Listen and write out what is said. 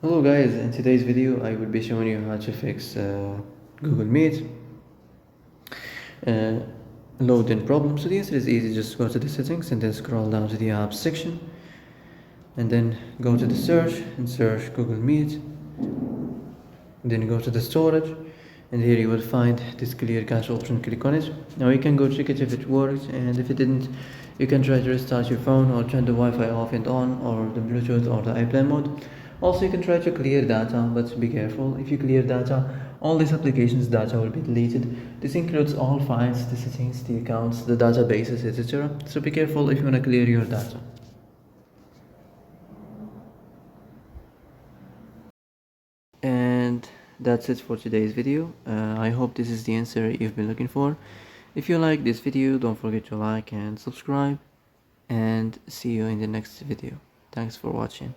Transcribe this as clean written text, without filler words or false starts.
Hello guys, in today's video I will be showing you how to fix Google Meet uh, load-in problem. So the answer is easy, just go to the settings and then scroll down to the apps section and then go to the search and search Google Meet. Then go to the storage and here you will find this clear cache option. Click on it. Now you can go check it if it works, and if it didn't you can try to restart your phone or turn the Wi-Fi off and on, or the Bluetooth or the airplane mode. Also you can try to clear data, but be careful. If you clear data, all these applications data will be deleted. This includes all files, the settings, the accounts, the databases, etc. So be careful if you want to clear your data. And that's it for today's video. I hope this is the answer you've been looking for. If you like this video, don't forget to like and subscribe, and see you in the next video. Thanks for watching.